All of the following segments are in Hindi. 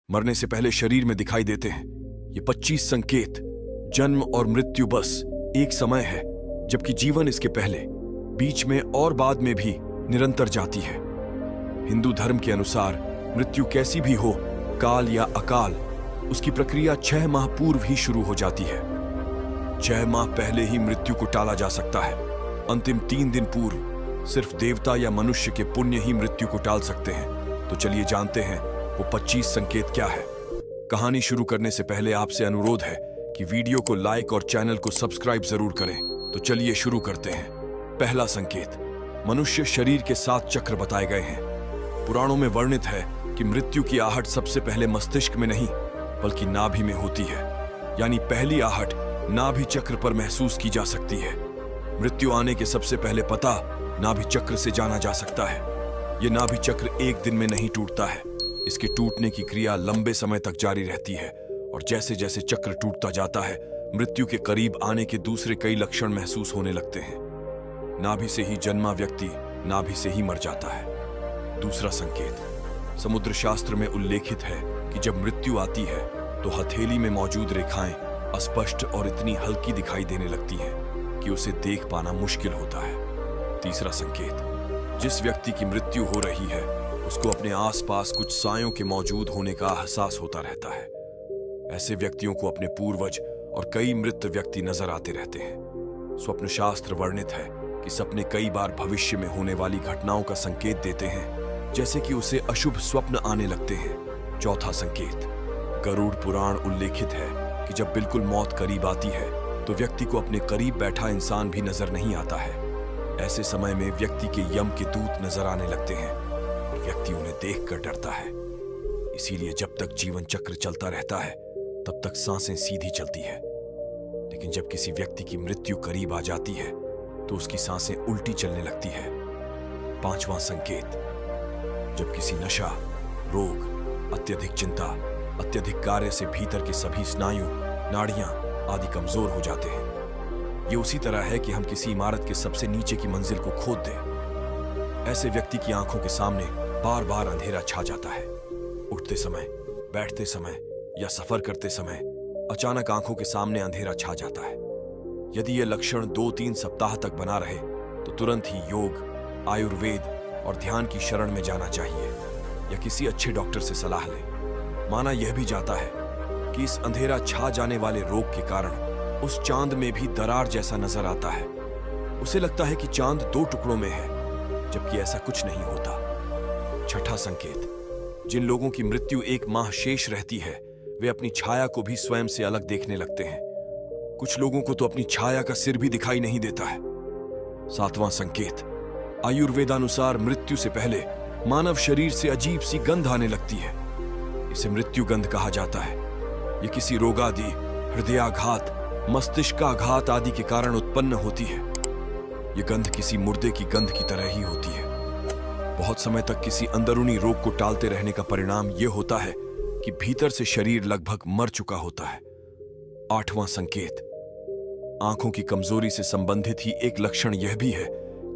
मरने से पहले शरीर में दिखाई देते हैं। ये 25 संकेत, जन्म और मृत्यु बस एक समय है, जबकि जीवन इसके पहले, बीच में और बाद में भी निरंतर जाती है। हिंदू धर्म के अनुसार मृत्यु कैसी भी हो, काल या अकाल, उसकी प्रक्रिया 6 माह पूर्व ही शुरू हो जाती है। 6 माह पहले ही मृत्यु को टाला जा सकता है। अंतिम 3 दिन पूर्व सिर्फ देवता या मनुष्य के पुण्य ही मृत्यु को टाल सकते हैं। तो चलिए जानते हैं वो 25 संकेत क्या है। कहानी शुरू करने से पहले आपसे अनुरोध है कि वीडियो को लाइक और चैनल को सब्सक्राइब जरूर करें। तो चलिए शुरू करते हैं। पहला संकेत, मनुष्य शरीर के 7 चक्र बताए गए हैं। पुराणों में वर्णित है कि मृत्यु की आहट सबसे पहले मस्तिष्क में नहीं बल्कि नाभि में होती है, यानी पहली आहट नाभि चक्र पर महसूस की जा सकती है। मृत्यु आने के सबसे पहले पता नाभि चक्र से जाना जा सकता है। यह नाभि चक्र एक दिन में नहीं टूटता है। इसके टूटने की क्रिया लंबे समय तक जारी रहती है और जैसे जैसे चक्र टूटता जाता है, मृत्यु के करीब आने के दूसरे कई लक्षण महसूस होने लगते हैं। नाभि से ही जन्मा व्यक्ति नाभि से ही मर जाता है। दूसरा संकेत, समुद्र शास्त्र में उल्लेखित है कि जब मृत्यु आती है तो हथेली में मौजूद रेखाएं अस्पष्ट और इतनी हल्की दिखाई देने लगती हैं कि उसे देख पाना मुश्किल होता है। तीसरा संकेत, जिस व्यक्ति की मृत्यु हो रही है उसको अपने आसपास कुछ सायों के मौजूद होने का एहसास होता रहता है। ऐसे व्यक्तियों को अपने पूर्वज और कई मृत व्यक्ति नजर आते रहते हैं। स्वप्न शास्त्र वर्णित है कि सपने कई बार भविष्य में होने वाली घटनाओं का संकेत देते हैं, जैसे कि उसे अशुभ स्वप्न आने लगते हैं। चौथा संकेत, गरुड़ पुराण उल्लेखित है कि जब बिल्कुल मौत करीब आती है तो व्यक्ति को अपने करीब बैठा इंसान भी नजर नहीं आता है। ऐसे समय में व्यक्ति के यम के दूत नजर आने लगते हैं और व्यक्ति उन्हें देखकर डरता है। इसीलिए जब तक जीवन चक्र चलता रहता है तब तक सांसें सीधी चलती है, लेकिन जब किसी व्यक्ति की मृत्यु करीब आ जाती है तो उसकी सांसें उल्टी चलने लगती है। पांचवां संकेत, जब किसी नशा, रोग, अत्यधिक चिंता, अत्यधिक कार्य से भीतर के सभी स्नायु, नाड़ियां आदि कमजोर हो जाते हैं। ये उसी तरह है कि हम किसी इमारत के सबसे नीचे की मंजिल को खोद दें। ऐसे व्यक्ति की आंखों के सामने बार बार अंधेरा छा जाता है। उठते समय, बैठते समय या सफर करते समय अचानक आंखों के सामने अंधेरा छा जाता है। यदि यह लक्षण 2-3 सप्ताह तक बना रहे तो तुरंत ही योग, आयुर्वेद और ध्यान की शरण में जाना चाहिए या किसी अच्छे डॉक्टर से सलाह लें। माना यह भी जाता है कि इस अंधेरा छा जाने वाले रोग के कारण उस चांद में भी दरार जैसा नजर आता है। उसे लगता है कि चांद 2 टुकड़ों में है, जबकि ऐसा कुछ नहीं होता। छठा संकेत, जिन लोगों की मृत्यु 1 माह शेष रहती है वे अपनी छाया को भी स्वयं से अलग देखने लगते हैं। कुछ लोगों को तो अपनी छाया का सिर भी दिखाई नहीं देता है। 7वां संकेत, आयुर्वेदानुसार मृत्यु से पहले मानव शरीर से अजीब सी गंध आने लगती है। इसे मृत्यु गंध कहा जाता है। यह किसी रोगादि, हृदयाघात, मस्तिष्काघात आदि के कारण उत्पन्न होती है। यह गंध किसी मुर्दे की गंध की तरह ही होती है। बहुत समय तक किसी अंदरूनी रोग को टालते रहने का परिणाम यह होता है कि भीतर से शरीर लगभग मर चुका होता है। 8वां संकेत, आंखों की कमजोरी से संबंधित ही एक लक्षण यह भी है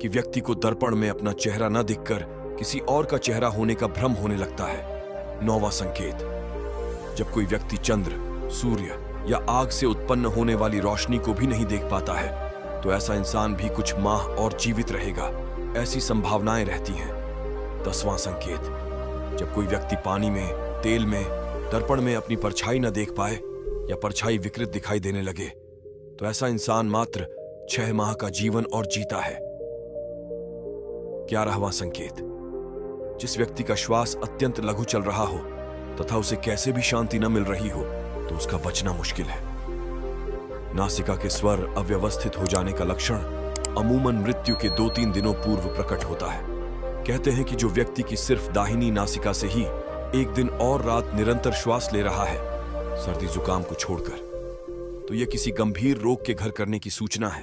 कि व्यक्ति को दर्पण में अपना चेहरा न दिखकर किसी और का चेहरा होने का भ्रम होने लगता है। 9वां संकेत, जब कोई व्यक्ति चंद्र, सूर्य या आग से उत्पन्न होने वाली रोशनी को भी नहीं देख पाता है तो ऐसा इंसान भी कुछ माह और जीवित रहेगा, ऐसी संभावनाएं रहती हैं। 10वां संकेत, जब कोई व्यक्ति पानी में, तेल में, दर्पण में अपनी परछाई न देख पाए या परछाई विकृत दिखाई देने लगे तो ऐसा इंसान मात्र 6 माह का जीवन और जीता है। 11वां संकेत, जिस व्यक्ति का श्वास अत्यंत लघु चल रहा हो तथा उसे कैसे भी शांति न मिल रही हो तो उसका बचना मुश्किल है। नासिका के स्वर अव्यवस्थित हो जाने का लक्षण अमूमन मृत्यु के 2-3 दिनों पूर्व प्रकट होता है। कहते हैं कि जो व्यक्ति की सिर्फ दाहिनी नासिका से ही 1 दिन और रात निरंतर श्वास ले रहा है, सर्दी जुकाम को छोड़कर, तो यह किसी गंभीर रोग के घर करने की सूचना है।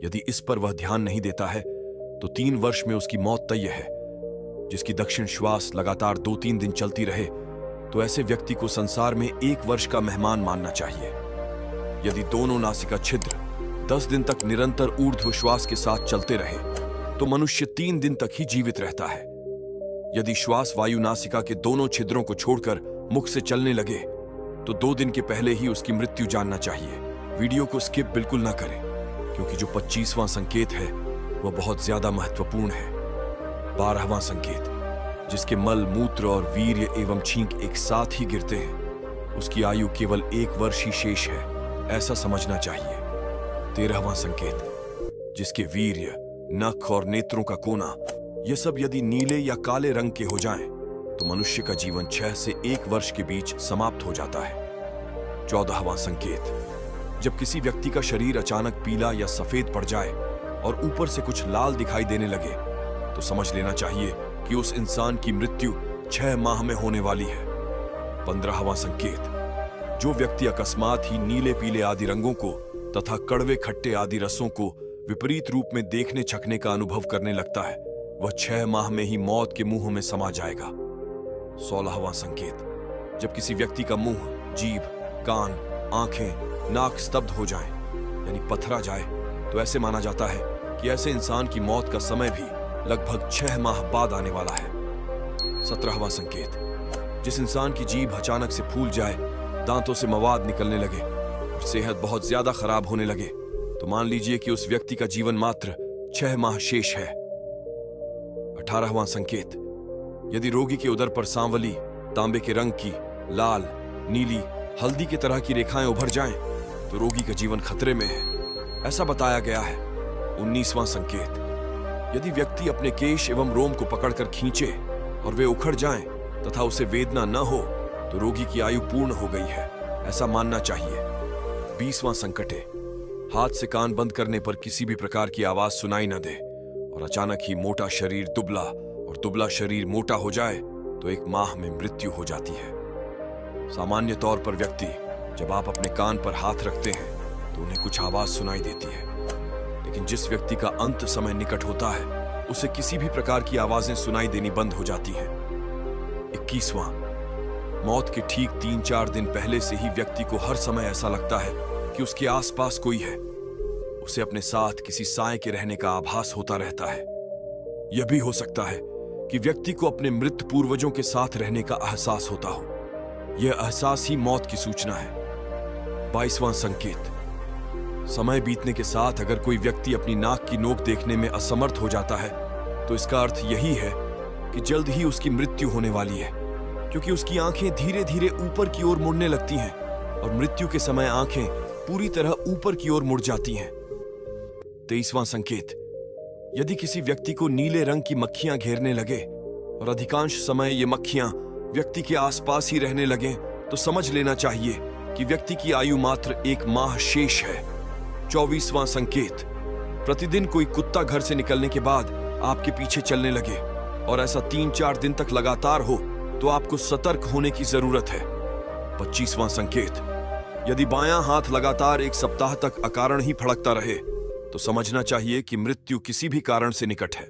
यदि इस पर वह ध्यान नहीं देता है तो 3 वर्ष में उसकी मौत तय है। जिसकी दक्षिण श्वास लगातार 2-3 दिन चलती रहे तो ऐसे व्यक्ति को संसार में 1 वर्ष का मेहमान मानना चाहिए। यदि दोनों नासिका छिद्र 10 दिन तक निरंतर ऊर्ध्व श्वास के साथ चलते रहे तो मनुष्य 3 दिन तक ही जीवित रहता है। यदि श्वास वायु नासिका के दोनों छिद्रों को छोड़कर मुख से चलने लगे तो 2 दिन के पहले ही उसकी मृत्यु जानना चाहिए। वीडियो को स्किप बिल्कुल ना करें, क्योंकि जो 25वां संकेत है वह बहुत ज्यादा महत्वपूर्ण है। 12वां संकेत, जिसके मल, मूत्र और वीर्य एवं छींक एक साथ ही गिरते हैं, उसकी आयु केवल 1 वर्ष ही शेष है, ऐसा समझना चाहिए। 13वां संकेत, जिसके वीर्य, नख और नेत्रों का कोना यह सब यदि नीले या काले रंग के हो जाएं, तो मनुष्य का जीवन 6 से 1 वर्ष के बीच समाप्त हो जाता है। 14वां संकेत, जब किसी व्यक्ति का शरीर अचानक पीला या सफेद पड़ जाए और ऊपर से कुछ लाल दिखाई देने लगे, तो समझ लेना चाहिए कि उस इंसान की मृत्यु 6 माह में होने वाली है। 15वां संकेत, जो व्यक्ति अकस्मात ही नीले पीले आदि रंगों को तथा कड़वे खट्टे आदि रसों को विपरीत रूप में देखने छकने का अनुभव करने लगता है, वह 6 माह में ही मौत के मुंह में समा जाएगा। 16वां संकेत, जब किसी व्यक्ति का मुंह, जीभ, कान, आंखें, नाक स्तब्ध हो जाएं, यानी पथरा जाए, तो ऐसे माना जाता है कि ऐसे इंसान की मौत का समय भी लगभग 6 माह बाद आने वाला है। 17वां संकेत, जिस इंसान की जीभ अचानक से फूल जाए, दांतों से मवाद निकलने लगे और सेहत बहुत ज्यादा खराब होने लगे, तो मान लीजिए कि उस व्यक्ति का जीवन मात्र 6 माह शेष है। 18वां संकेत, यदि रोगी के उदर पर सांवली, तांबे के रंग की, लाल, नीली, हल्दी की तरह की रेखाएं उभर जाएं, तो रोगी का जीवन खतरे में है, ऐसा बताया गया है। 19वां संकेत, यदि व्यक्ति अपने केश एवं रोम को पकड़कर खींचे और वे उखड़ जाएं तथा उसे वेदना न हो, तो रोगी की आयु पूर्ण हो गई है, ऐसा मानना चाहिए। 20वां संकटे, हाथ से कान बंद करने पर किसी भी प्रकार की आवाज सुनाई न दे और अचानक ही मोटा शरीर दुबला और दुबला शरीर मोटा हो जाए, तो 1 माह में मृत्यु हो जाती है। सामान्य तौर पर व्यक्ति जब आप अपने कान पर हाथ रखते हैं तो उन्हें कुछ आवाज सुनाई देती है, लेकिन जिस व्यक्ति का अंत समय निकट होता है उसे किसी भी प्रकार की आवाजें सुनाई देनी बंद हो जाती हैं। 21वां, मौत के ठीक 3-4 दिन पहले से ही व्यक्ति को हर समय ऐसा लगता है कि उसके आसपास कोई है, उसे अपने साथ किसी साए के रहने का आभास होता रहता है। यह भी हो सकता है कि व्यक्ति को अपने मृत पूर्वजों के साथ रहने का एहसास होता हो, यह एहसास ही मौत की सूचना है। 22वां संकेत, समय बीतने के साथ अगर कोई व्यक्ति अपनी नाक की नोक देखने में असमर्थ हो जाता है, तो इसका अर्थ यही है कि जल्द ही उसकी मृत्यु होने वाली है, क्योंकि उसकी आंखें धीरे धीरे ऊपर की ओर मुड़ने लगती हैं और मृत्यु के समय आंखें पूरी तरह ऊपर की ओर मुड़ जाती हैं। 23वां संकेत, यदि किसी व्यक्ति को नीले रंग की मक्खियां घेरने लगे और अधिकांश समय ये मक्खियां व्यक्ति के आसपास ही रहने लगें, तो समझ लेना चाहिए कि व्यक्ति की आयु मात्र 1 माह शेष है। 24वां संकेत, प्रतिदिन कोई कुत्ता घर से निकलने के बाद आपके पीछे चलने लगे और ऐसा 3-4 दिन तक लगातार हो, तो आपको सतर्क होने की जरूरत है। 25वां संकेत, यदि बायां हाथ लगातार 1 सप्ताह तक अकारण ही फड़कता रहे, तो समझना चाहिए कि मृत्यु किसी भी कारण से निकट है।